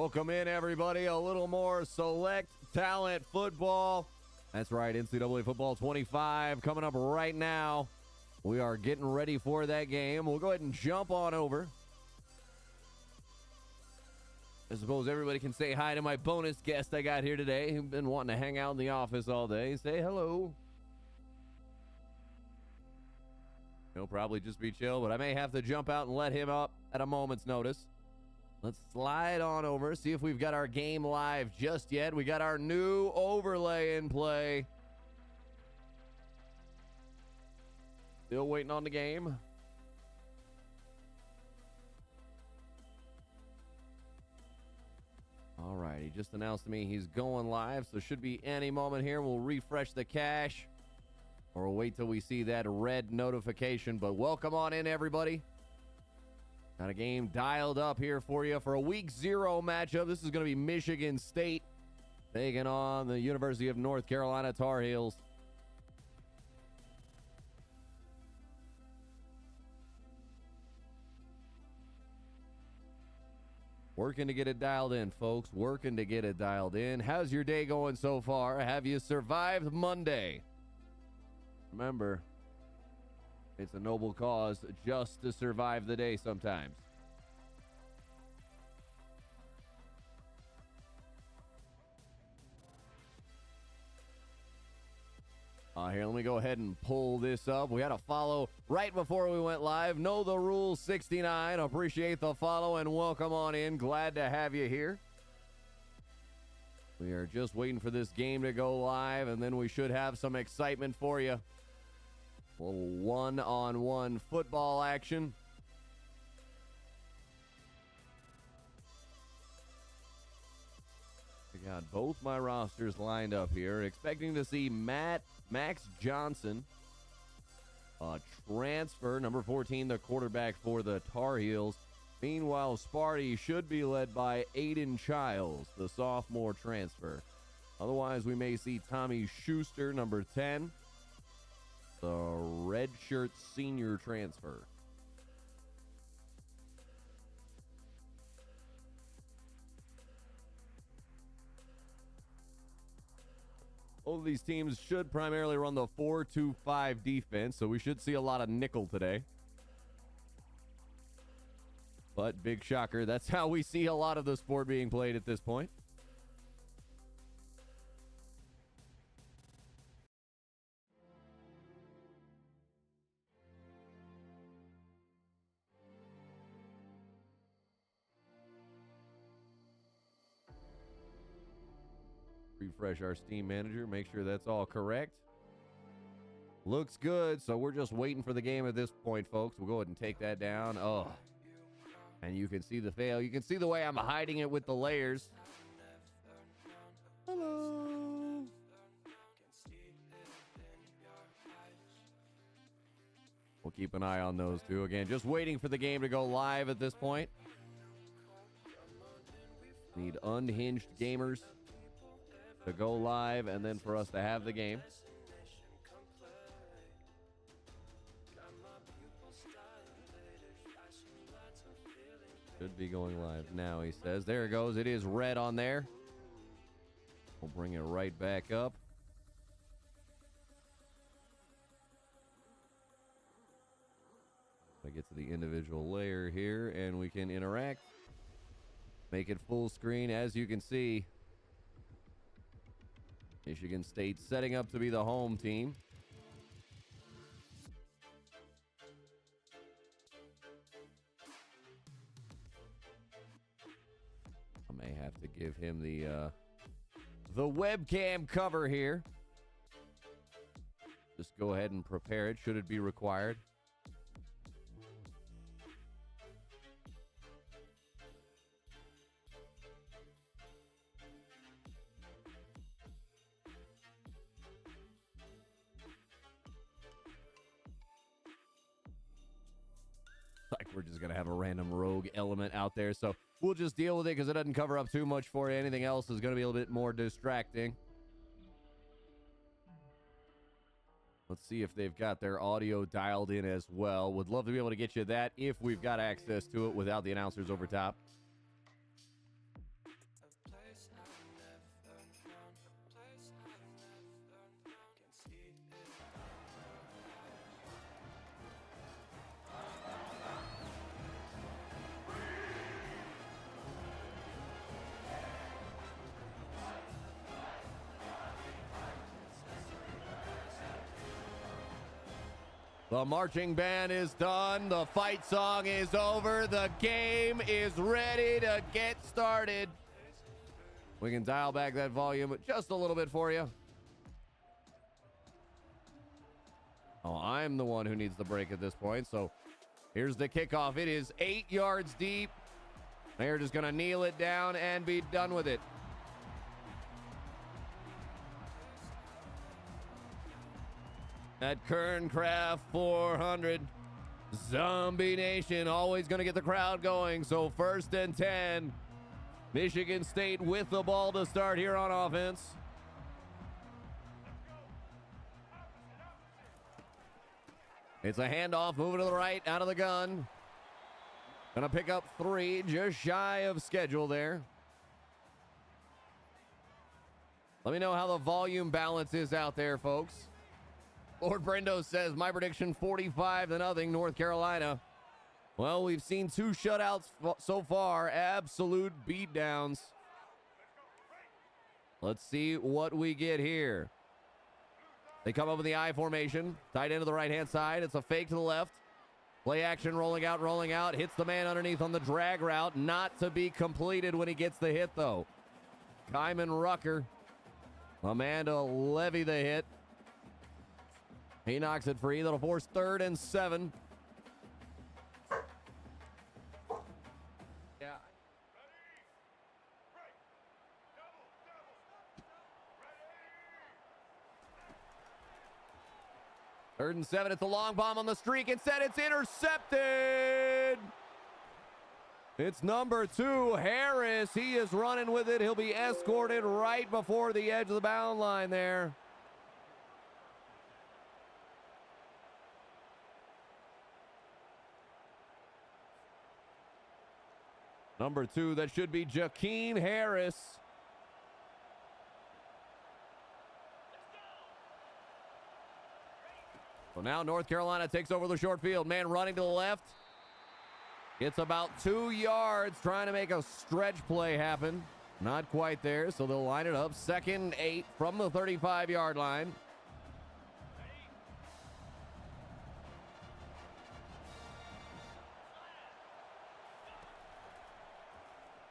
Welcome in, everybody. A little more select talent football. That's right, NCAA Football 25 coming up right now. We are getting ready for that game. We'll go ahead and jump on over. I suppose everybody can say hi to my bonus guest I got here today, who's been wanting to hang out in the office all day. Say hello. He'll probably just be chill, but I may have to jump out and let him up at a moment's notice. Let's slide on over, see if we've got our game live just yet. We got our new overlay in play. Still waiting on the game. All right, he just announced to me he's going live, so should be any moment here. We'll refresh the cache, or we'll wait till we see that red notification. But welcome on in, everybody. Got a game dialed up here for you for a week 0 matchup. This is going to be Michigan State taking on the University of North Carolina Tar Heels. Working to get it dialed in, folks. Working to get it dialed in. How's your day going so far? Have you survived Monday? Remember, it's a noble cause just to survive the day sometimes. Here, let me go ahead and pull this up. We had a follow right before we went live. Know the Rules 69. Appreciate the follow and welcome on in. Glad to have you here. We are just waiting for this game to go live, and then we should have some excitement for you. A little one-on-one football action. I got both my rosters lined up here. Expecting to see Max Johnson, transfer, number 14, the quarterback for the Tar Heels. Meanwhile, Sparty should be led by Aiden Childs, the sophomore transfer. Otherwise, we may see Tommy Schuster, number 10, the redshirt senior transfer. Both of these teams should primarily run the 4-2-5 defense, so we should see a lot of nickel today. But big shocker, that's how we see a lot of the sport being played at this point. Refresh our Steam manager, make sure that's all correct. Looks good, so we're just waiting for the game at this point, folks. We'll go ahead and take that down. Oh, and you can see the fail. You can see the way I'm hiding it with the layers. Hello. We'll keep an eye on those two. Again, just waiting for the game to go live at this point. Need unhinged gamers to go live, and then for us to have the game. Should be going live now, he says. There it goes. It is red on there. We'll bring it right back up. I get to the individual layer here, and we can interact. Make it full screen. As you can see, Michigan State setting up to be the home team. I may have to give him the webcam cover here. Just go ahead and prepare it, should it be required. Like we're just going to have a random rogue element out there. So we'll just deal with it because it doesn't cover up too much for you. Anything else is going to be a little bit more distracting. Let's see if they've got their audio dialed in as well. Would love to be able to get you that if we've got access to it without the announcers over top. The marching band is done. The fight song is over. The game is ready to get started. We can dial back that volume just a little bit for you. Oh, I'm the one who needs the break at this point. So here's the kickoff. It is 8 yards deep. They're just going to kneel it down and be done with it. At Kerncraft 400. Zombie Nation always going to get the crowd going. So 1st and 10. Michigan State with the ball to start here on offense. It's a handoff, moving to the right, out of the gun. Gonna pick up 3, just shy of schedule there. Let me know how the volume balance is out there, folks. Lord Brendo says, my prediction 45-0, North Carolina. Well, we've seen 2 shutouts so far, absolute beatdowns. Let's see what we get here. They come up with the I formation, tight end to the right-hand side. It's a fake to the left. Play action, rolling out, hits the man underneath on the drag route. Not to be completed when he gets the hit, though. Kyman Rucker, a man to levy the hit. He knocks it free. That'll force 3rd and 7. Yeah. 3rd and 7. It's a long bomb on the streak. Instead, it's intercepted. It's number 2, Harris. He is running with it. He'll be escorted right before the edge of the bound line there. Number 2, that should be Jakeem Harris. So now North Carolina takes over the short field. Man running to the left. It's about 2 yards trying to make a stretch play happen. Not quite there, so they'll line it up. 2nd and 8 from the 35-yard line.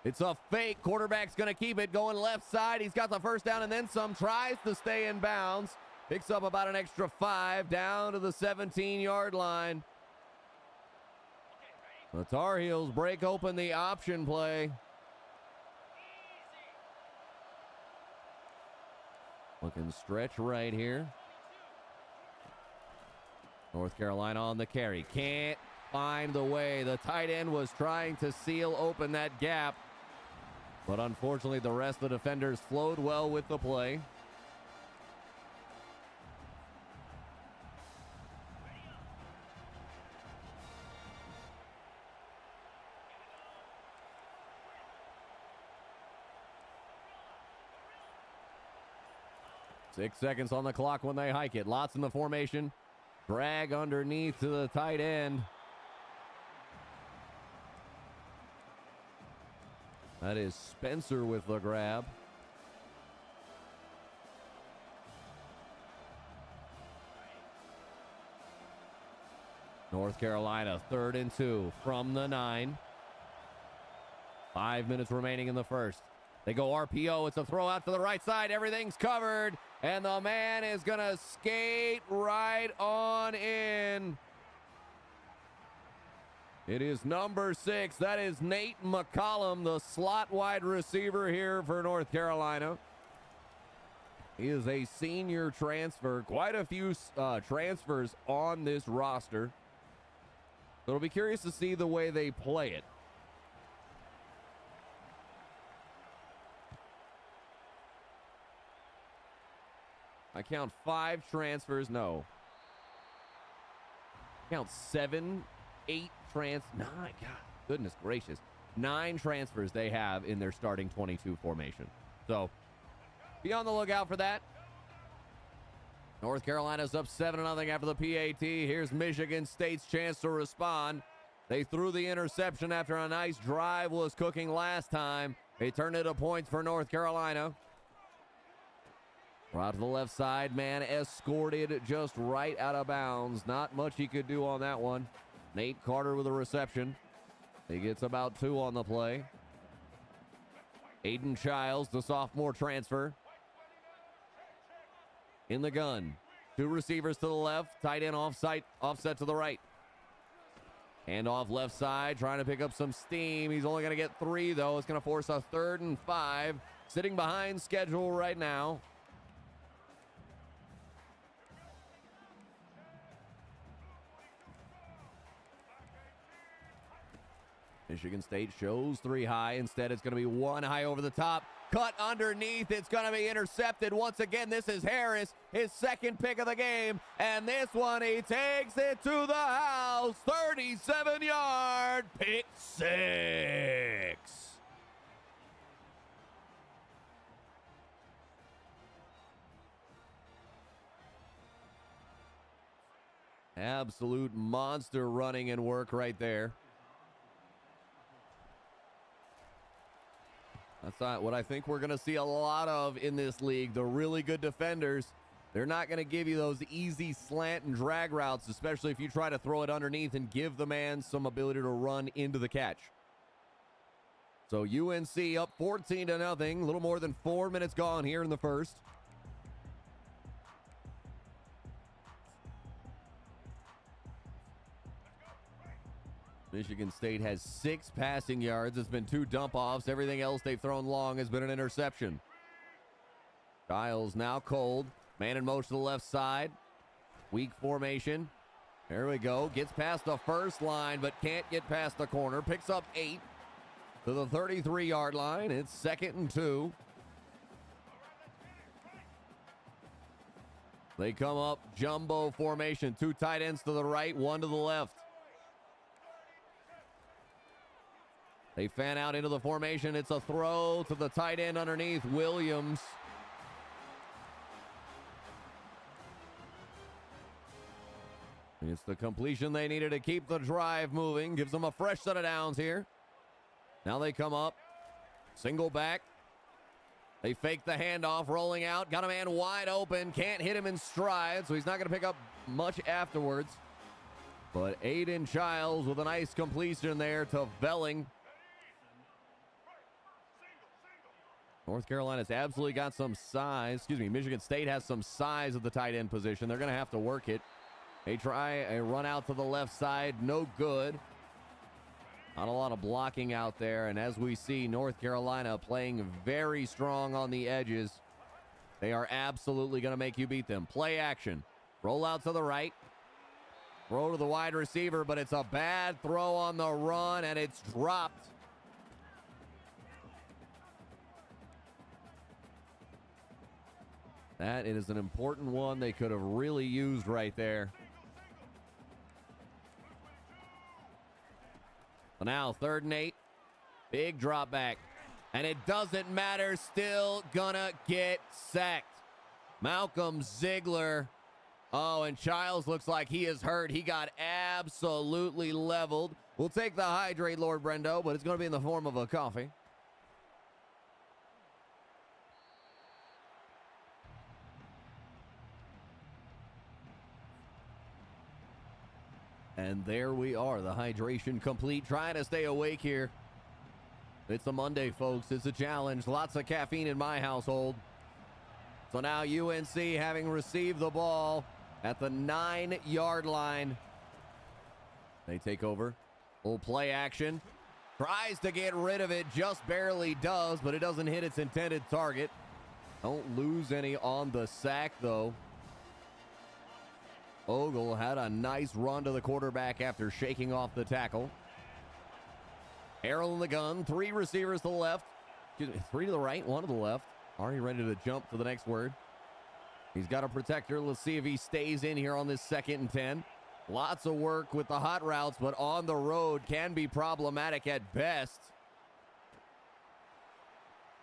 It's a fake. Quarterback's going to keep it going left side. He's got the first down and then some. Tries to stay in bounds. Picks up about an extra 5 down to the 17-yard line. The Tar Heels break open the option play. Looking stretch right here. North Carolina on the carry. Can't find the way. The tight end was trying to seal open that gap. But unfortunately, the rest of the defenders flowed well with the play. Six seconds on the clock when they hike it. Lots in the formation. Drag underneath to the tight end. That is Spencer with the grab. North Carolina, 3rd and 2 from the 9. 5 minutes remaining in the first. They go RPO. It's a throw out to the right side. Everything's covered. And the man is going to skate right on in. It is number 6. That is Nate McCollum, the slot wide receiver here for North Carolina. He is a senior transfer. Quite a few transfers on this roster. So it'll be curious to see the way they play it. I count 5 transfers. No. I count 7, 8 9. God, goodness gracious. 9 transfers they have in their starting 22 formation. So be on the lookout for that. North Carolina's up 7-0 after the PAT. Here's Michigan State's chance to respond. They threw the interception after a nice drive was cooking last time. They turned it to points for North Carolina. Right to the left side, man escorted just right out of bounds. Not much he could do on that one. Nate Carter with a reception. He gets about 2 on the play. Aiden Childs, the sophomore transfer. In the gun. 2 receivers to the left. Tight end offset to the right. Hand off left side, trying to pick up some steam. He's only going to get 3, though. It's going to force a 3rd and 5. Sitting behind schedule right now. Michigan State shows 3 high. Instead, it's going to be 1 high over the top. Cut underneath. It's going to be intercepted. Once again, this is Harris, his 2nd pick of the game. And this one, he takes it to the house. 37-yard pick 6. Absolute monster running and work right there. That's not what I think we're going to see a lot of in this league. The really good defenders, they're not going to give you those easy slant and drag routes, especially if you try to throw it underneath and give the man some ability to run into the catch. So UNC up 14-0. A little more than 4 minutes gone here in the first. Michigan State has 6 passing yards. It's been 2 dump-offs. Everything else they've thrown long has been an interception. Giles now cold. Man in motion to the left side. Weak formation. There we go. Gets past the first line, but can't get past the corner. Picks up 8 to the 33-yard line. It's 2nd and 2. They come up jumbo formation. 2 tight ends to the right, 1 to the left. They fan out into the formation. It's a throw to the tight end underneath, Williams. It's the completion they needed to keep the drive moving. Gives them a fresh set of downs here. Now they come up. Single back. They fake the handoff, rolling out. Got a man wide open. Can't hit him in stride, so he's not going to pick up much afterwards. But Aiden Childs with a nice completion there to Velling. North Carolina's absolutely got some size. Michigan State has some size at the tight end position. They're going to have to work it. They try a run out to the left side. No good. Not a lot of blocking out there. And as we see, North Carolina playing very strong on the edges. They are absolutely going to make you beat them. Play action. Roll out to the right. Throw to the wide receiver, but it's a bad throw on the run, and it's dropped. That is an important one they could have really used right there. So now 3rd and 8. Big drop back. And it doesn't matter. Still gonna get sacked. Malcolm Ziegler. Oh, and Childs looks like he is hurt. He got absolutely leveled. We'll take the hydrate, Lord Brendo, but it's going to be in the form of a coffee. And there we are, the hydration complete. Trying to stay awake here. It's a Monday, folks. It's a challenge. Lots of caffeine in my household. So now UNC having received the ball at the 9-yard line. They take over. Full play action. Tries to get rid of it. Just barely does, but it doesn't hit its intended target. Don't lose any on the sack, though. Ogle had a nice run to the quarterback after shaking off the tackle. Harrell in the gun. 3 receivers to the left. 3 to the right, 1 to the left. Already ready to jump to the next word. He's got a protector. Let's see if he stays in here on this 2nd and 10. Lots of work with the hot routes, but on the road can be problematic at best.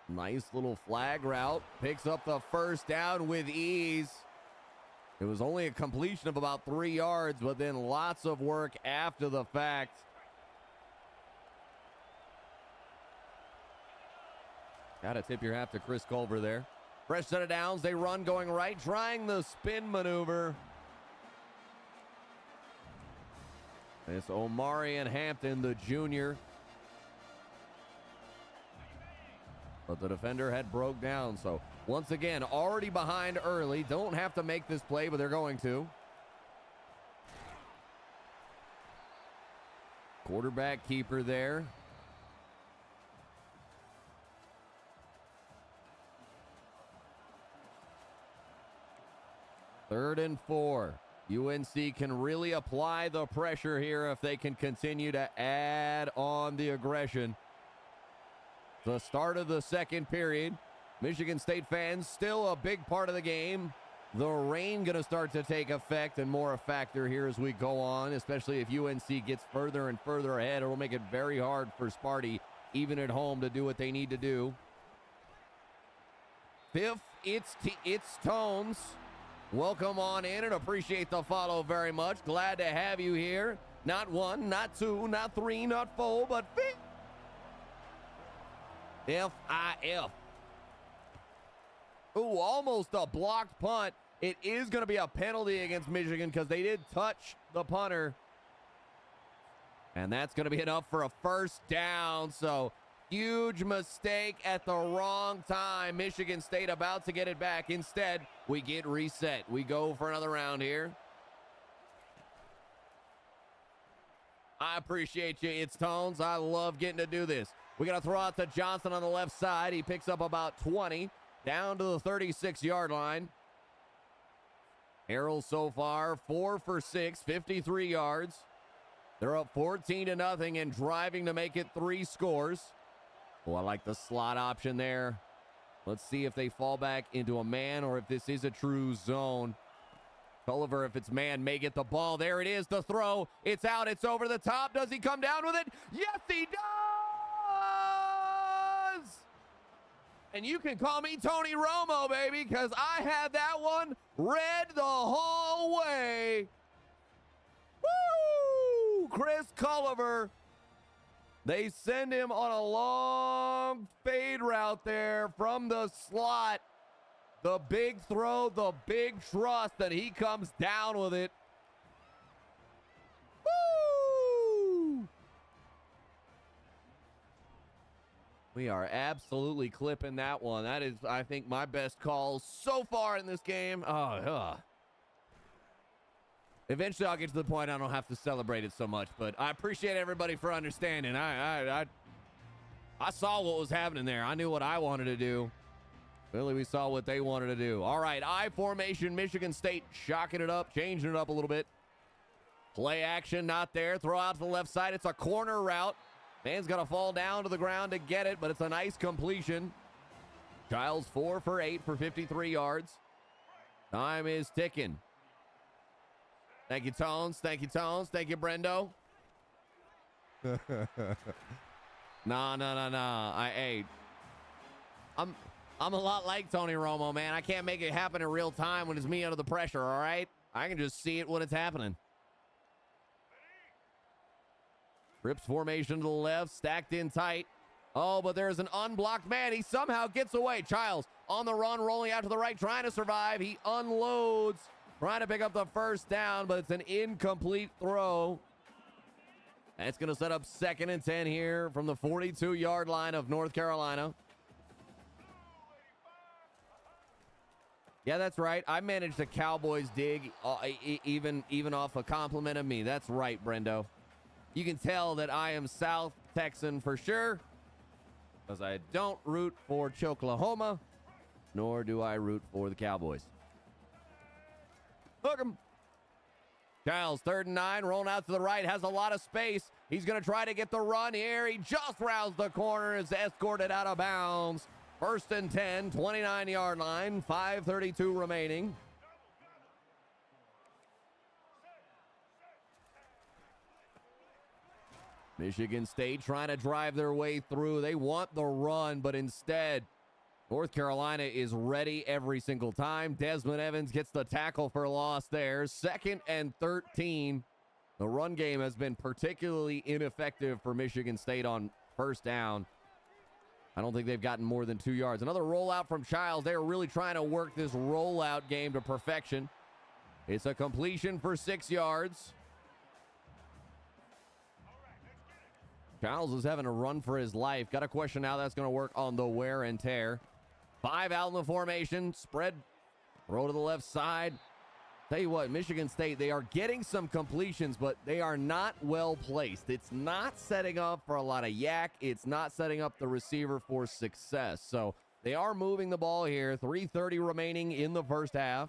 Nice little flag route. Picks up the first down with ease. It was only a completion of about 3 yards, but then lots of work after the fact. Gotta tip your hat to Chris Culver there. Fresh set of downs. They run going right, trying the spin maneuver. It's Omarion Hampton, the junior. But the defender had broke down. So once again, already behind early. Don't have to make this play, but they're going to. Quarterback keeper there. Third and 4. UNC can really apply the pressure here if they can continue to add on the aggression. The start of the second period. Michigan State fans still a big part of the game. The rain going to start to take effect and more a factor here as we go on, especially if UNC gets further and further ahead. It'll make it very hard for Sparty, even at home, to do what they need to do. Fifth, it's Tones. Welcome on in and appreciate the follow very much. Glad to have you here. Not 1, not 2, not 3, not 4, but fifth. F-I-F. Ooh, almost a blocked punt. It is going to be a penalty against Michigan because they did touch the punter. And that's going to be enough for a first down. So, huge mistake at the wrong time. Michigan State about to get it back. Instead, we get reset. We go for another round here. I appreciate you. It's Tones. I love getting to do this. We got to throw out to Johnson on the left side. He picks up about 20. Down to the 36-yard line. Harrell so far 4 for 6, 53 yards. They're up 14-0 and driving to make it 3 scores. Oh, I like the slot option there. Let's see if they fall back into a man or if this is a true zone. Gulliver, if it's man, may get the ball. There it is, the throw. It's out, it's over the top. Does he come down with it? Yes, he does! And you can call me Tony Romo, baby, because I had that one read the whole way. Woo! Chris Gulliver. They send him on a long fade route there from the slot. The big throw, the big trust that he comes down with it. Woo! We are absolutely clipping that one. That is, I think, my best call so far in this game. Eventually, I'll get to the point I don't have to celebrate it so much, but I appreciate everybody for understanding. I saw what was happening there. I knew what I wanted to do. Really, we saw what they wanted to do. All right, I formation, Michigan State shocking it up, changing it up a little bit. Play action, not there. Throw out to the left side. It's a corner route. Man's got to fall down to the ground to get it, but it's a nice completion. Childs 4 for 8 for 53 yards. Time is ticking. Thank you, Tones. Thank you, Tones. Thank you, Brendo. Nah. I'm a lot like Tony Romo, man. I can't make it happen in real time when it's me under the pressure, all right? I can just see it when it's happening. Rips formation to the left, stacked in tight. Oh, but there's an unblocked man. He somehow gets away. Childs on the run, rolling out to the right, trying to survive. He unloads, trying to pick up the first down, but it's an incomplete throw. That's going to set up 2nd and 10 here from the 42-yard line of North Carolina. Yeah, that's right. I managed the Cowboys dig even off a compliment of me. That's right, Brendo. You can tell that I am South Texan for sure, because I don't root for Choklahoma, nor do I root for the Cowboys. Hook 'em. Childs, 3rd and 9, rolling out to the right, has a lot of space. He's going to try to get the run here. He just rounds the corner, is escorted out of bounds. 1st and 10, 29-yard line, 5:32 remaining. Michigan State trying to drive their way through. They want the run, but instead, North Carolina is ready every single time. Desmond Evans gets the tackle for loss there. 2nd and 13. The run game has been particularly ineffective for Michigan State on 1st down. I don't think they've gotten more than 2 yards. Another rollout from Childs. They are really trying to work this rollout game to perfection. It's a completion for 6 yards. Childs is having a run for his life. Got to question how that's going to work on the wear and tear. 5 out in the formation. Spread. Throw to the left side. Tell you what, Michigan State, they are getting some completions, but they are not well placed. It's not setting up for a lot of yak. It's not setting up the receiver for success. So they are moving the ball here. 3:30 remaining in the first half.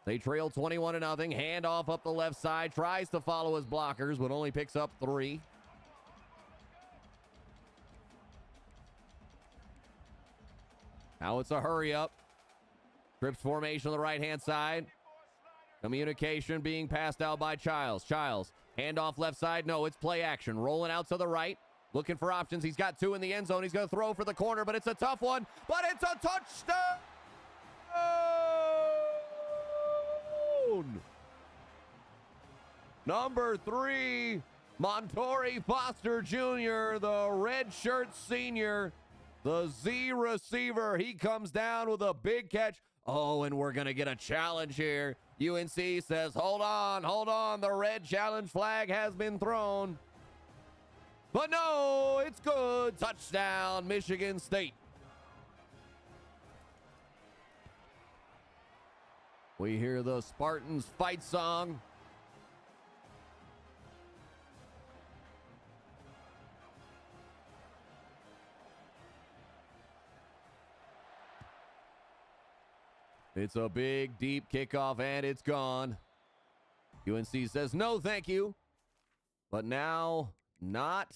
They trail 21-0. Handoff up the left side. Tries to follow his blockers, but only picks up 3. Now it's a hurry up. Trips formation on the right-hand side. Communication being passed out by Childs. Childs, handoff left side. No, it's play action. Rolling out to the right. Looking for options. He's got 2 in the end zone. He's going to throw for the corner, but it's a tough one. But it's a touchdown! Number 3, Montori Foster Jr., the redshirt senior, the Z receiver. He comes down with a big catch. Oh, and we're going to get a challenge here. UNC says, hold on. The red challenge flag has been thrown. But no, it's good. Touchdown, Michigan State. We hear the Spartans fight song. It's a big, deep kickoff, and it's gone. UNC says, no, thank you. But now, not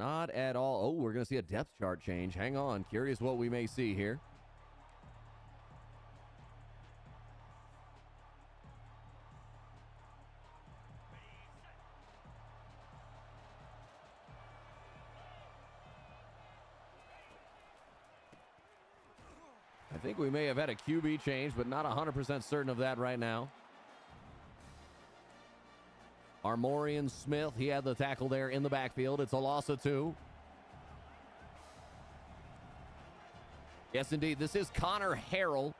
at all. Oh, we're going to see a depth chart change. Hang on. Curious what we may see here. I think we may have had a QB change, but not 100% certain of that right now. Armorian Smith, he had the tackle there in the backfield. It's a loss of 2. Yes, indeed. This is Connor Harrell.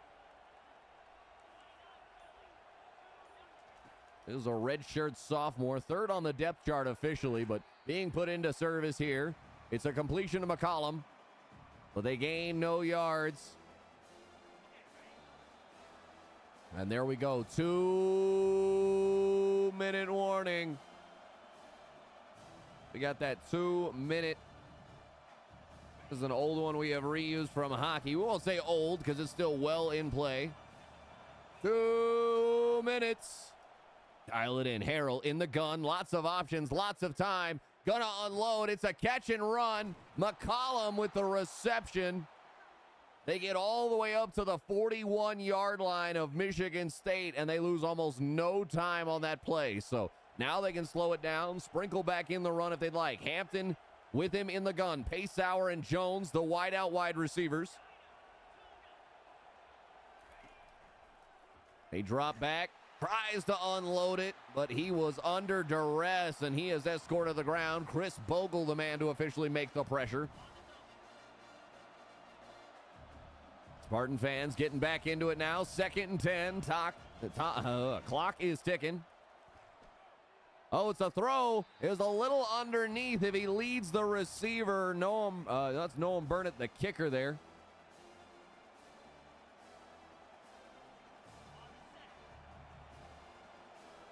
This is a redshirt sophomore, 3rd on the depth chart officially, but being put into service here. It's a completion to McCollum, but they gain no yards. And there we go. 2-minute warning. We got that 2-minute. This is an old one we have reused from hockey. We won't say old because it's still well in play. 2 minutes. Dial it in. Harrell in the gun. Lots of options. Lots of time. Gonna unload. It's a catch and run. McCollum with the reception. They get all the way up to the 41-yard line of Michigan State, and they lose almost no time on that play. So now they can slow it down, sprinkle back in the run if they'd like. Hampton with him in the gun. Paceauer and Jones, the wide-out wide receivers. They drop back, tries to unload it, but he was under duress, and he is escorted to the ground. Chris Bogle, the man to officially make the pressure. Spartan fans getting back into it now. 2nd and 10. Clock is ticking. Oh, it's a throw. It was a little underneath if he leads the receiver. That's Noam Burnett, the kicker there.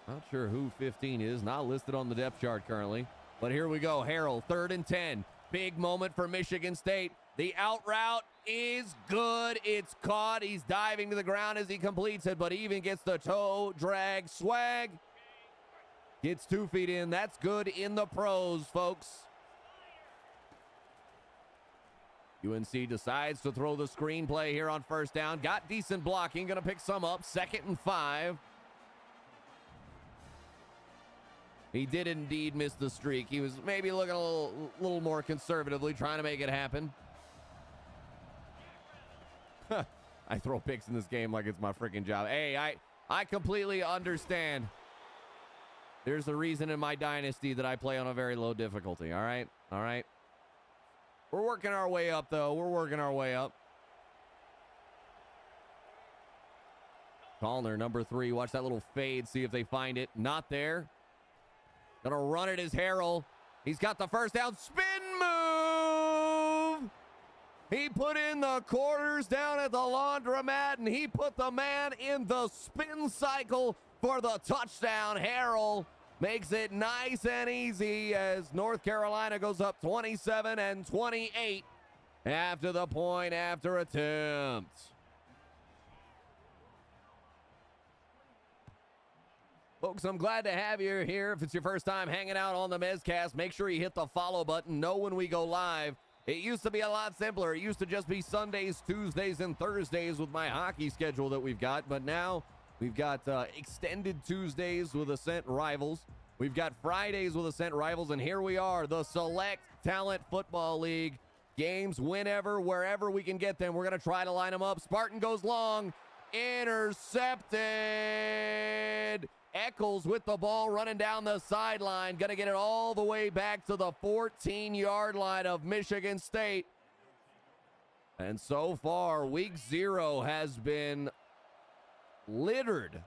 Not sure who 15 is. Not listed on the depth chart currently. But here we go. Harrell, 3rd and 10. Big moment for Michigan State. The out route is good. It's caught. He's diving to the ground as he completes it, but he even gets the toe drag swag. Gets 2 feet in. That's good in the pros, folks. UNC decides to throw the screenplay here on 1st down. Got decent blocking. Going to pick some up. 2nd and 5. He did indeed miss the streak. He was maybe looking a little more conservatively, trying to make it happen. I throw picks in this game like it's my freaking job. Hey, I completely understand. There's a reason in my Dynasty that I play on a very low difficulty, all right? All right? We're working our way up, though. We're working our way up. Callner, number 3. Watch that little fade. See if they find it. Not there. Gonna run it as Harrell. He's got the first down. Spin move! He put in the quarters down at the laundromat, and he put the man in the spin cycle for the touchdown. Harrell makes it nice and easy as North Carolina goes up 27-28 after the point after attempt. Folks, I'm glad to have you here. If it's your first time hanging out on the Mezcast, make sure you hit the follow button. Know when we go live. It used to be a lot simpler. It used to just be Sundays, Tuesdays, and Thursdays with my hockey schedule that we've got. But now we've got extended Tuesdays with Ascent Rivals. We've got Fridays with Ascent Rivals. And here we are, the Select Talent Football League. Games whenever, wherever we can get them. We're going to try to line them up. Spartan goes long. Intercepted. Eccles with the ball running down the sideline. Going to get it all the way back to the 14-yard line of Michigan State. And so far, week 0 has been littered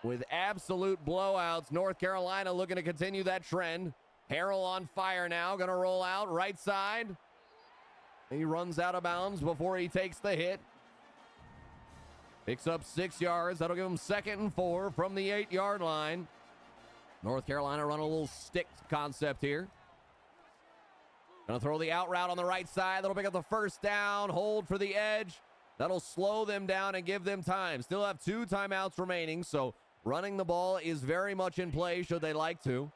with absolute blowouts. North Carolina looking to continue that trend. Harrell on fire now. Going to roll out right side. He runs out of bounds before he takes the hit. Picks up 6 yards. That'll give him 2nd and 4 from the 8-yard line. North Carolina run a little stick concept here. Gonna throw the out route on the right side. That'll pick up the first down. Hold for the edge. That'll slow them down and give them time. Still have 2 timeouts remaining, so running the ball is very much in play should they like to.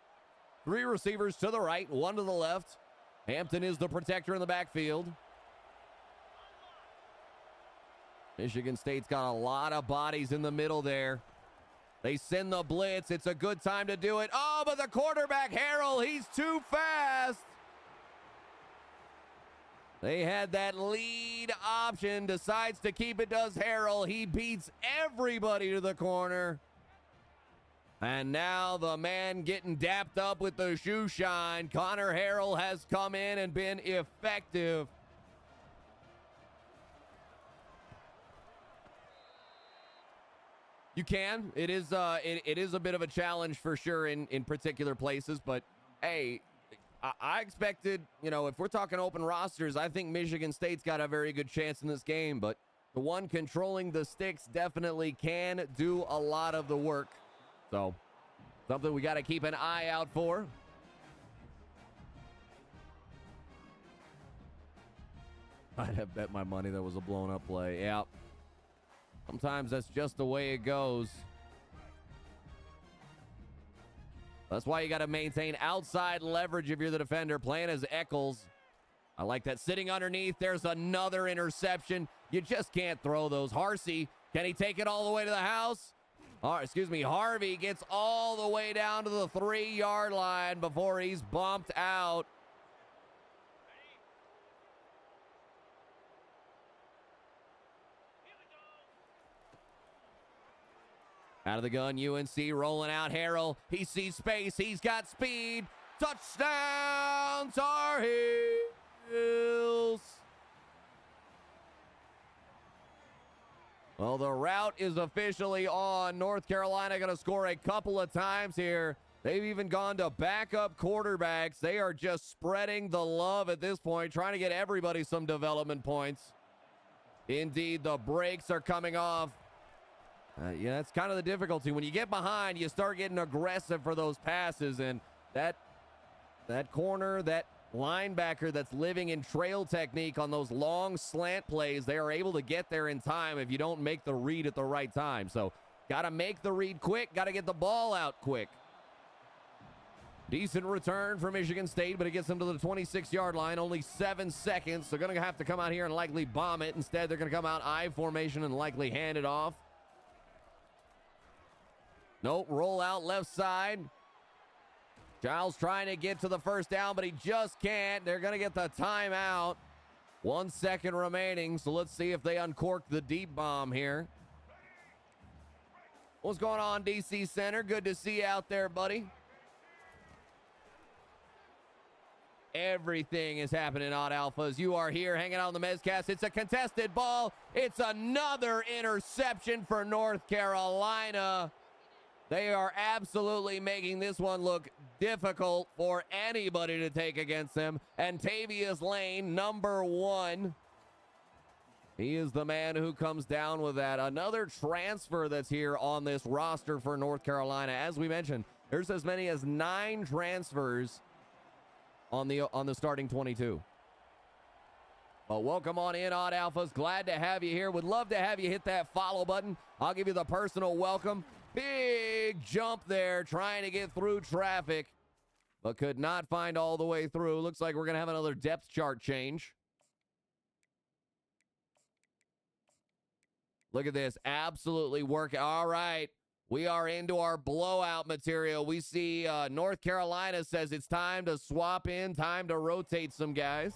3 receivers to the right, 1 to the left. Hampton is the protector in the backfield. Michigan State's got a lot of bodies in the middle there. They send the blitz. It's a good time to do it. Oh, but the quarterback, Harrell, he's too fast. They had that lead option. Decides to keep it, does Harrell. He beats everybody to the corner. And now the man getting dapped up with the shoe shine. Connor Harrell has come in and been effective. You can. It is a bit of a challenge for sure in particular places, but hey, I expected, if we're talking open rosters, I think Michigan State's got a very good chance in this game, but the one controlling the sticks definitely can do a lot of the work. So, something we got to keep an eye out for. I'd have bet my money that was a blown up play. Yeah. Sometimes that's just the way it goes. That's why you got to maintain outside leverage if you're the defender. Playing as Eccles. I like that. Sitting underneath. There's another interception. You just can't throw those. Harsey, can he take it all the way to the house? Harvey gets all the way down to the 3-yard line before he's bumped out. Out of the gun, UNC rolling out Harrell. He sees space. He's got speed. Touchdown, Tarheels. Well, the route is officially on. North Carolina going to score a couple of times here. They've even gone to backup quarterbacks. They are just spreading the love at this point, trying to get everybody some development points. Indeed, the brakes are coming off. Yeah, that's kind of the difficulty. When you get behind, you start getting aggressive for those passes, and that corner, that linebacker that's living in trail technique on those long slant plays, they are able to get there in time if you don't make the read at the right time. So, got to make the read quick, got to get the ball out quick. Decent return for Michigan State, but it gets them to the 26-yard line, only 7 seconds. So, going to have to come out here and likely bomb it. Instead, they're going to come out I formation and likely hand it off. Nope, roll out left side. Giles trying to get to the first down, but he just can't. They're going to get the timeout. 1 second remaining, so let's see if they uncork the deep bomb here. What's going on, DC Center? Good to see you out there, buddy. Everything is happening on Alphas. You are here hanging out on the Mezcast. It's a contested ball. It's another interception for North Carolina. They are absolutely making this one look difficult for anybody to take against them. And Tavius Lane, number 1. He is the man who comes down with that. Another transfer that's here on this roster for North Carolina. As we mentioned, there's as many as 9 transfers on the starting 22. Well, welcome on in, Odd Alphas. Glad to have you here. Would love to have you hit that follow button. I'll give you the personal welcome. Big jump there, trying to get through traffic, but could not find all the way through. Looks like we're going to have another depth chart change. Look at this. Absolutely working. All right. We are into our blowout material. We see North Carolina says it's time to swap in, time to rotate some guys.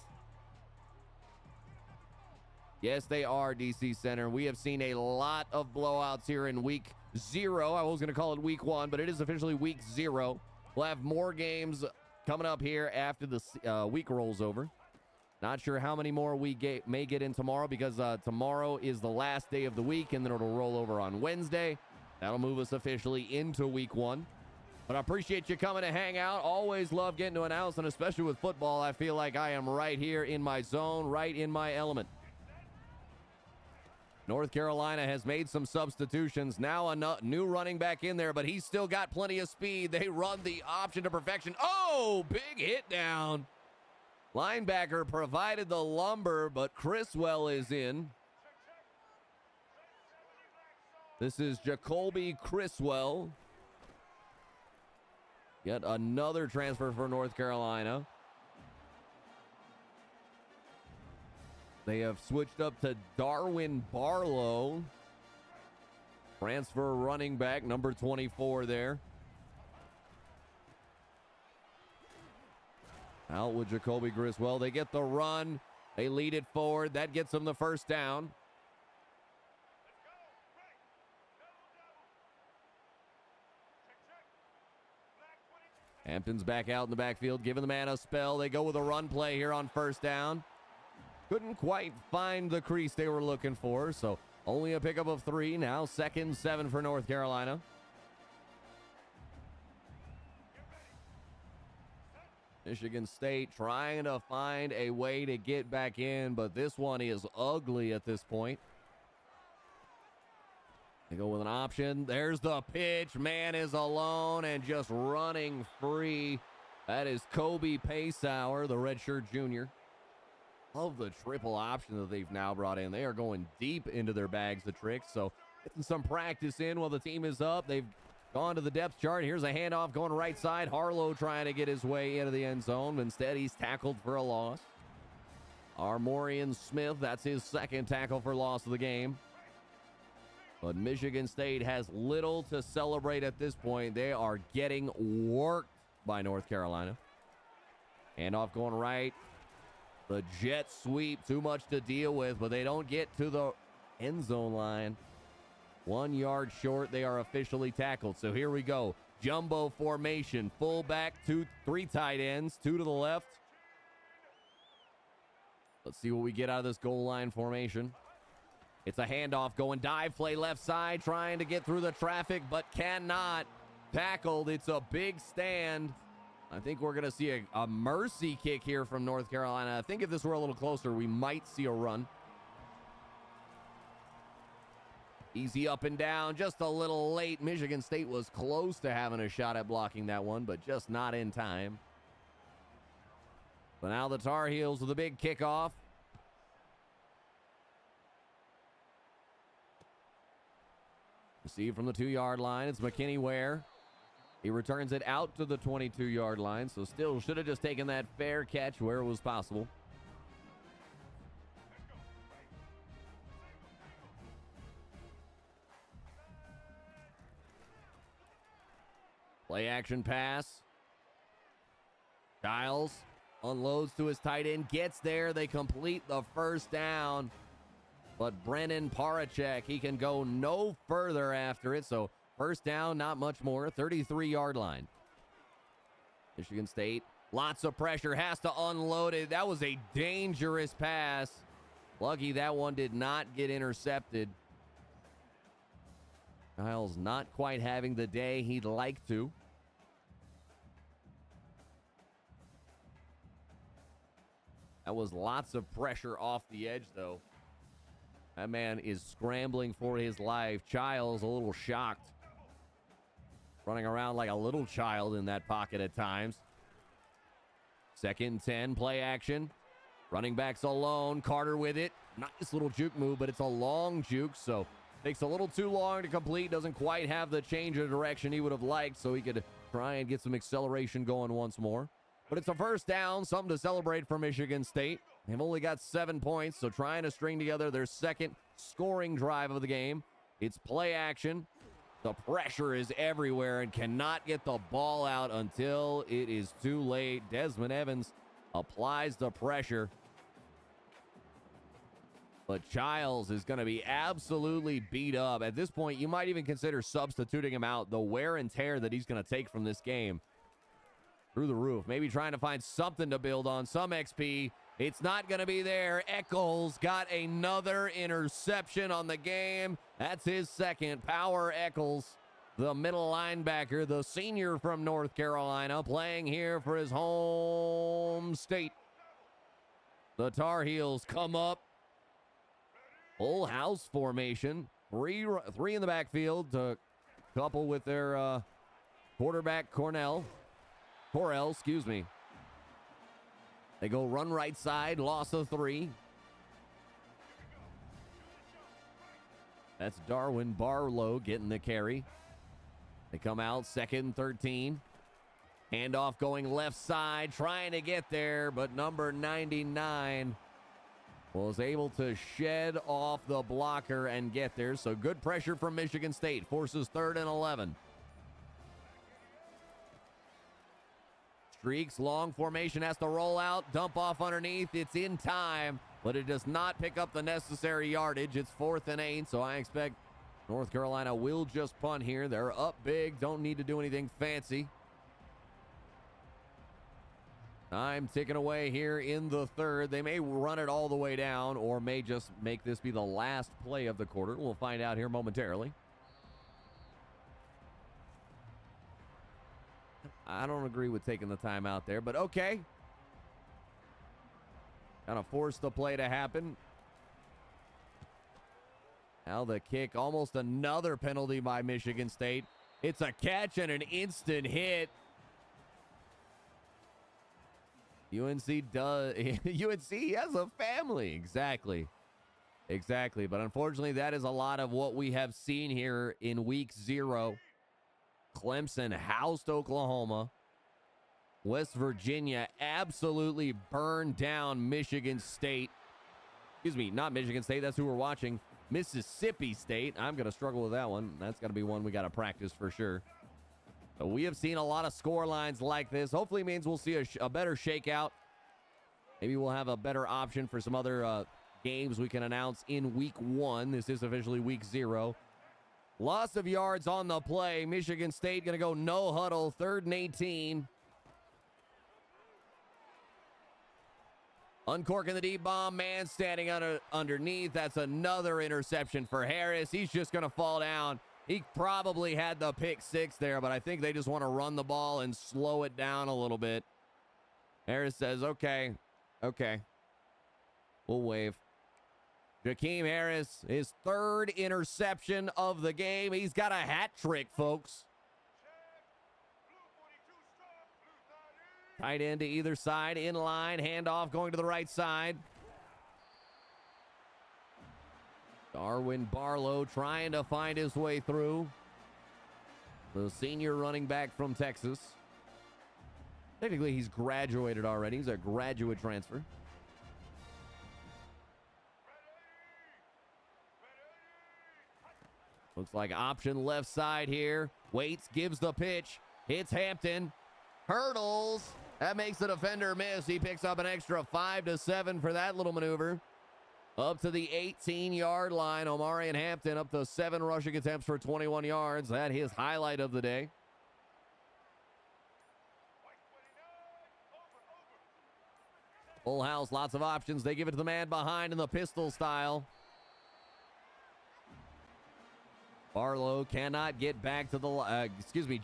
Yes, they are, DC Center. We have seen a lot of blowouts here in week 0. I was going to call it week 1, but it is officially week 0. We'll have more games coming up here after the week rolls over. Not sure how many more we may get in tomorrow, because tomorrow is the last day of the week, and then it'll roll over on Wednesday. That'll move us officially into week 1. But I appreciate you coming to hang out. Always love getting to announce, and especially with football, I feel like I am right here in my zone, right in my element. North Carolina has made some substitutions. Now a new running back in there, but he's still got plenty of speed. They run the option to perfection. Oh, big hit down. Linebacker provided the lumber, but Criswell is in. This is Jacoby Criswell. Yet another transfer for North Carolina. They have switched up to Darwin Barlow. Transfer running back, number 24 there. Out with Jacoby Criswell. They get the run. They lead it forward. That gets them the first down. Hampton's back out in the backfield, giving the man a spell. They go with a run play here on first down. Couldn't quite find the crease they were looking for, so only a pickup of 3. Now 2nd and 7 for North Carolina. Michigan State trying to find a way to get back in, but this one is ugly at this point. They go with an option. There's the pitch. Man is alone and just running free. That is Kobe Paysauer, the redshirt junior. Love the triple option that they've now brought in. They are going deep into their bags of tricks, so getting some practice in while the team is up. They've gone to the depth chart. Here's a handoff going right side. Harlow trying to get his way into the end zone. Instead, he's tackled for a loss. Armorian Smith, that's his 2nd tackle for loss of the game. But Michigan State has little to celebrate at this point. They are getting worked by North Carolina. Handoff going right. The jet sweep, too much to deal with, but they don't get to the end zone line. 1 yard short, they are officially tackled. So here we go. Jumbo formation, fullback, 3 tight ends, 2 to the left. Let's see what we get out of this goal line formation. It's a handoff going dive play left side, trying to get through the traffic, but cannot. Tackled. It's a big stand. I think we're going to see a mercy kick here from North Carolina. I think if this were a little closer, we might see a run. Easy up and down, just a little late. Michigan State was close to having a shot at blocking that one, but just not in time. But now the Tar Heels with a big kickoff. Received from the 2 yard line. It's McKinney Ware. He returns it out to the 22 yard line, so still should have just taken that fair catch where it was possible. Play action pass. Giles unloads to his tight end, gets there. They complete the first down. But Brennan Parachek, he can go no further after it. So first down, not much more. 33 yard line. Michigan State Lots of pressure, has to unload it. That was a dangerous pass. Lucky that one did not get intercepted. Kyle's not quite having the day he'd like to. That was lots of pressure off the edge, though. That man is scrambling for his life. Childs a little shocked. Running around like a little child in that pocket at times. 2nd and 10, play action. Running backs alone. Carter with it. Nice little juke move, but it's a long juke, so takes a little too long to complete. Doesn't quite have the change of direction he would have liked, so he could try and get some acceleration going once more. But it's a first down, something to celebrate for Michigan State. They've only got 7 points, so trying to string together their second scoring drive of the game. It's play action. The pressure is everywhere and cannot get the ball out until it is too late. Desmond Evans applies the pressure. But Childs is going to be absolutely beat up. At this point, you might even consider substituting him out. The wear and tear that he's going to take from this game. Through the roof. Maybe trying to find something to build on. Some XP. It's not going to be there. Eccles got another interception on the game. That's his second. Power Eccles, the middle linebacker, the senior from North Carolina, playing here for his home state. The Tar Heels come up. Full house formation. Three in the backfield to couple with their quarterback, Correll, excuse me. They go run right side, loss of 3. That's Darwin Barlow getting the carry. They come out 2nd and 13. Handoff going left side, trying to get there, but number 99 was able to shed off the blocker and get there. So good pressure from Michigan State. Forces 3rd and 11. Streaks, long formation, has to roll out, dump off underneath. It's in time, but it does not pick up the necessary yardage. It's 4th and 8, so I expect North Carolina will just punt here. They're up big, don't need to do anything fancy. Time ticking away here in the 3rd. They may run it all the way down or may just make this be the last play of the quarter. We'll find out here momentarily. I don't agree with taking the time out there, but okay. Kind of force the play to happen. Now the kick, almost another penalty by Michigan State. It's a catch and an instant hit. UNC has a family. Exactly. But unfortunately, that is a lot of what we have seen here in week 0. Clemson housed Oklahoma. West Virginia absolutely burned down Michigan State. Excuse me, not Michigan State. That's who we're watching. Mississippi State. I'm going to struggle with that one. That's going to be one we got to practice for sure. But we have seen a lot of score lines like this. Hopefully it means we'll see a better shakeout. Maybe we'll have a better option for some other games we can announce in week 1. This is officially week 0. Loss of yards on the play. Michigan State going to go no huddle. 3rd and 18. Uncorking the deep bomb. Man standing underneath. That's another interception for Harris. He's just going to fall down. He probably had the pick 6 there, but I think they just want to run the ball and slow it down a little bit. Harris says, okay. We'll wave. Jakeem Harris, his 3rd interception of the game. He's got a hat trick, folks. Tight end to either side, in line, handoff going to the right side. Darwin Barlow trying to find his way through. The senior running back from Texas. Technically, he's graduated already. He's a graduate transfer. Looks like option left side here. Waits, gives the pitch. Hits Hampton. Hurdles. That makes the defender miss. He picks up an extra 5 to 7 for that little maneuver. Up to the 18-yard line. Omari and Hampton up to 7 rushing attempts for 21 yards. That his highlight of the day. Full house, lots of options. They give it to the man behind in the pistol style. Barlow cannot get back to the,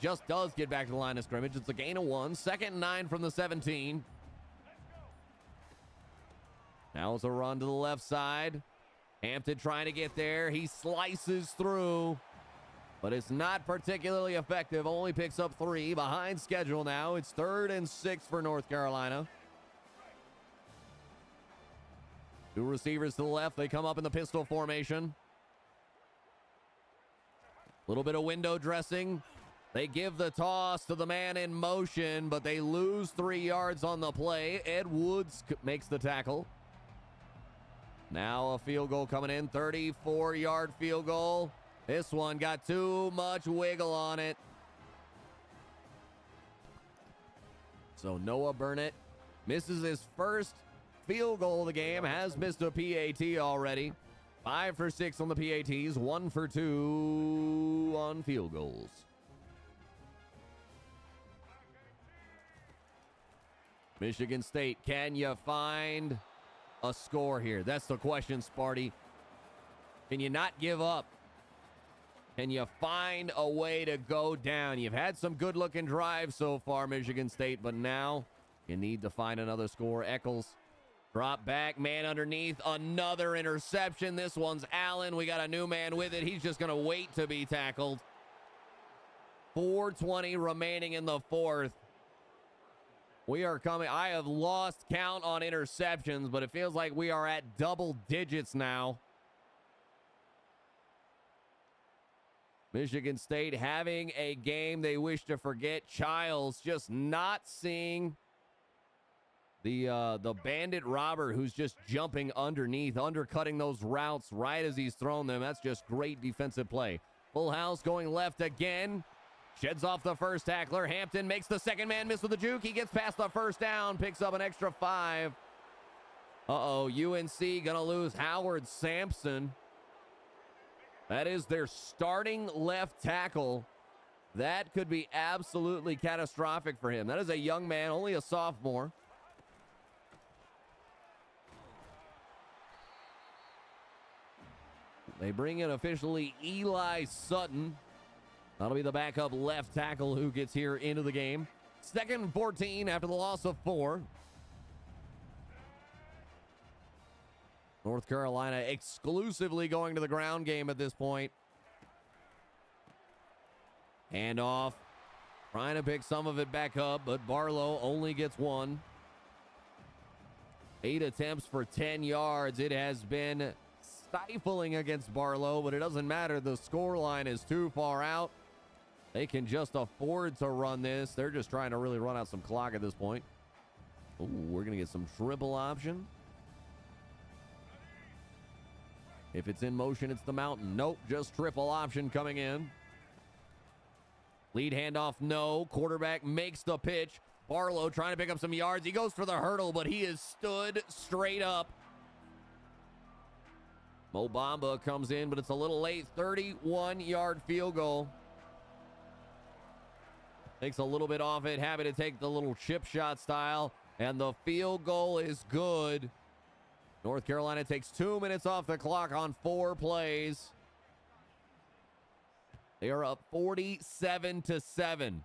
just does get back to the line of scrimmage. It's a gain of 1. 2nd and 9 from the 17. Now it's a run to the left side. Hampton trying to get there. He slices through, but it's not particularly effective. Only picks up 3 behind schedule now. It's 3rd and 6 for North Carolina. 2 receivers to the left. They come up in the pistol formation. Little bit of window dressing. They give the toss to the man in motion, but they lose 3 yards on the play. Ed Woods makes the tackle. Now a field goal coming in, 34-yard field goal. This one got too much wiggle on it. So Noah Burnett misses his first field goal of the game, has missed a PAT already. 5 for 6 on the PATs, 1 for 2 on field goals. Michigan State, can you find a score here? That's the question, Sparty. Can you not give up? Can you find a way to go down? You've had some good-looking drives so far, Michigan State, but now you need to find another score. Eccles, drop back, man underneath, another interception. This one's Allen. We got a new man with it. He's just going to wait to be tackled. 4:20 remaining in the 4th. We are coming. I have lost count on interceptions, but it feels like we are at double digits now. Michigan State having a game they wish to forget. Childs just not seeing the bandit robber who's just jumping underneath, undercutting those routes right as he's thrown them. That's just great defensive play. Full house going left again. Sheds off the first tackler. Hampton makes the second man miss with the juke. He gets past the first down, picks up an extra 5. UNC gonna lose Howard Sampson. That is their starting left tackle. That could be absolutely catastrophic for him. That is a young man, only a sophomore. They bring in officially Eli Sutton. That'll be the backup left tackle who gets here into the game. 2nd and 14 after the loss of 4. North Carolina exclusively going to the ground game at this point. Handoff. Trying to pick some of it back up, but Barlow only gets 1. 8 attempts for 10 yards. It has been stifling against Barlow, but it doesn't matter. The score line is too far out. They can just afford to run this. They're just trying to really run out some clock at this point. Ooh, we're going to get some triple option. If it's in motion, it's the mountain. Nope, just triple option coming in. Lead handoff, no. Quarterback makes the pitch. Barlow trying to pick up some yards. He goes for the hurdle, but he is stood straight up. Mo Bamba comes in, but it's a little late. 31-yard field goal. Takes a little bit off it. Happy to take the little chip shot style. And the field goal is good. North Carolina takes 2 minutes off the clock on 4 plays. They are up 47-7.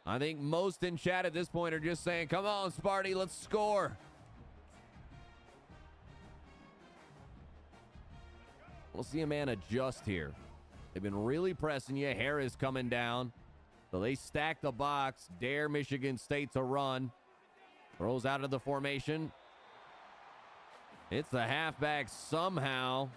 I think most in chat at this point are just saying, come on, Sparty, let's score. We'll see a man adjust here. They've been really pressing you. Harris coming down. So they stack the box. Dare Michigan State to run. Throws out of the formation. It's the halfback somehow.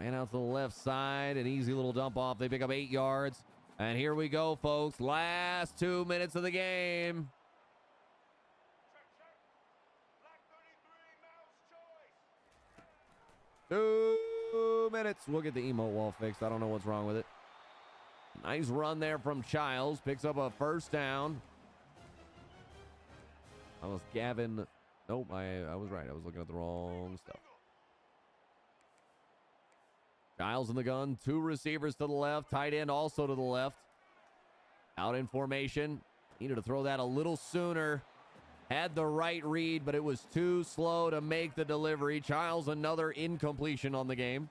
Ran out to the left side. An easy little dump off. They pick up 8 yards. And here we go, folks. Last 2 minutes of the game. Two minutes. We'll get the emote wall fixed. I don't know what's wrong with it. Nice run there from Childs. Picks up a first down. I was Gavin. Nope, I was right. I was looking at the wrong stuff. Childs in the gun. 2 receivers to the left. Tight end also to the left. Out in formation. Needed to throw that a little sooner. had the right read, but it was too slow to make the delivery. Childs, another incompletion on the game.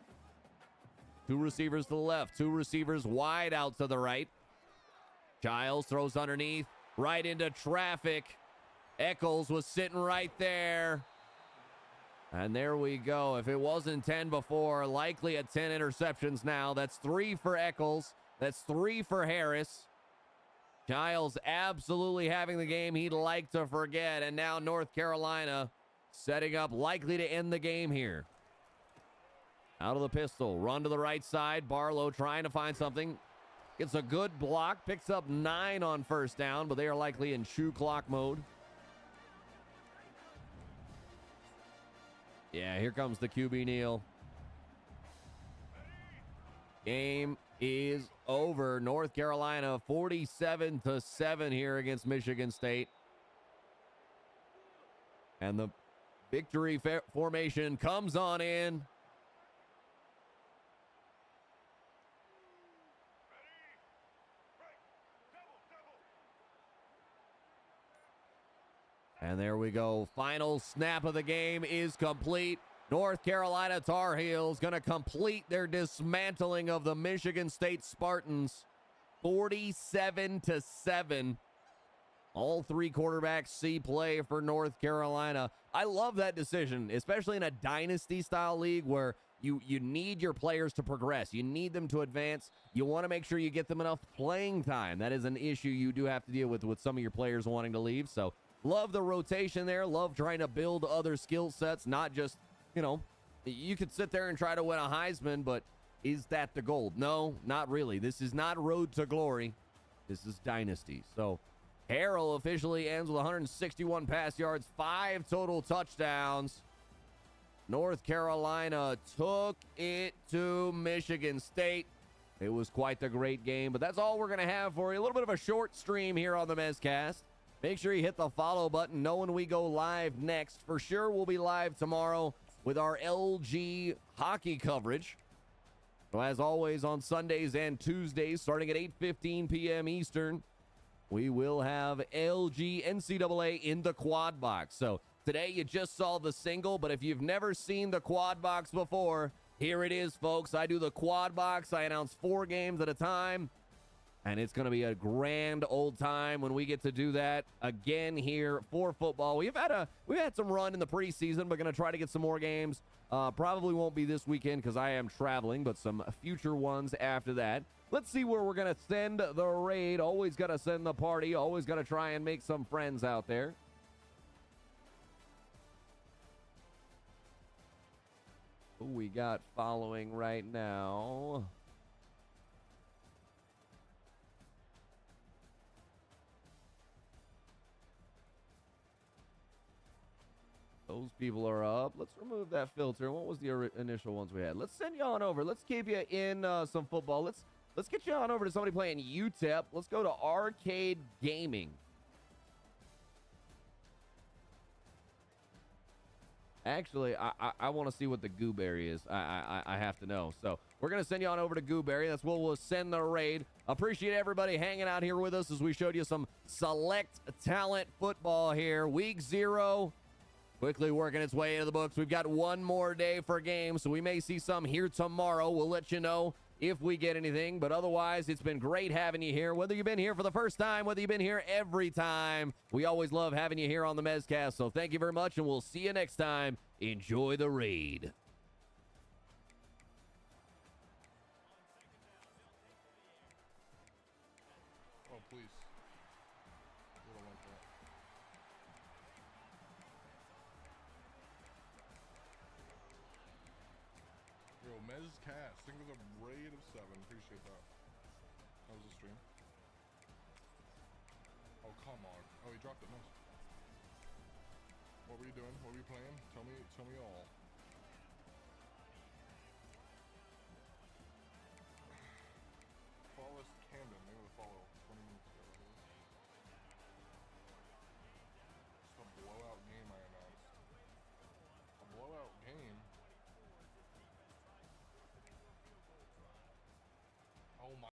2 receivers to the left, 2 receivers wide out to the right. Childs throws underneath, right into traffic. Eccles was sitting right there. And there we go. If it wasn't 10 before, likely at 10 interceptions now. That's 3 for Eccles. That's 3 for Harris. Childs absolutely having the game he'd like to forget. And now North Carolina setting up, likely to end the game here. Out of the pistol, run to the right side. Barlow trying to find something. Gets a good block, picks up 9 on first down, but they are likely in shoe clock mode. Yeah, here comes the QB kneel. Game is over. North Carolina 47-7 here against Michigan State. And the victory formation comes on in. And there we go. Final snap of the game is complete. North Carolina Tar Heels going to complete their dismantling of the Michigan State Spartans. 47-7. All 3 quarterbacks see play for North Carolina. I love that decision, especially in a dynasty style league where you need your players to progress. You need them to advance. You want to make sure you get them enough playing time. That is an issue you do have to deal with some of your players wanting to leave. So love the rotation there. Love trying to build other skill sets, not just, you could sit there and try to win a Heisman, but is that the goal? No, not really. This is not road to glory. This is Dynasty. So Harrell officially ends with 161 pass yards, 5 total touchdowns. North Carolina took it to Michigan State. It was quite the great game, but that's all we're going to have for you. A little bit of a short stream here on the Mezcast. Make sure you hit the follow button. Know when we go live next. For sure, we'll be live tomorrow with our LG hockey coverage. So as always, on Sundays and Tuesdays, starting at 8:15 p.m. Eastern, we will have LG NCAA in the quad box. So today you just saw the single, but if you've never seen the quad box before, here it is, folks. I do the quad box. I announce 4 games at a time. And it's going to be a grand old time when we get to do that again here for football. We've had some run in the preseason, but going to try to get some more games. Probably won't be this weekend because I am traveling, but some future ones after that. Let's see where we're going to send the raid. Always got to send the party. Always got to try and make some friends out there. Who we got following right now? Those people are up. Let's remove that filter. What was the initial ones we had? Let's send you on over. Let's keep you in some football. Let's get you on over to somebody playing UTEP. Let's go to Arcade Gaming. Actually, I want to see what the Gooberry is. I have to know. So we're going to send you on over to Gooberry. That's where we'll send the raid. Appreciate everybody hanging out here with us as we showed you some select talent football here. Week 0. Quickly working its way into the books. We've got one more day for games, so we may see some here tomorrow. We'll let you know if we get anything, but otherwise, it's been great having you here. Whether you've been here for the first time, whether you've been here every time, we always love having you here on the Mezcast, so thank you very much, and we'll see you next time. Enjoy the raid. Oh, please. We don't like that. Yo, Mezcast, think with a raid of 7. Appreciate that. That was a stream. Oh, come on. Oh, he dropped it. Nice. What were you doing? What were you playing? Tell me all.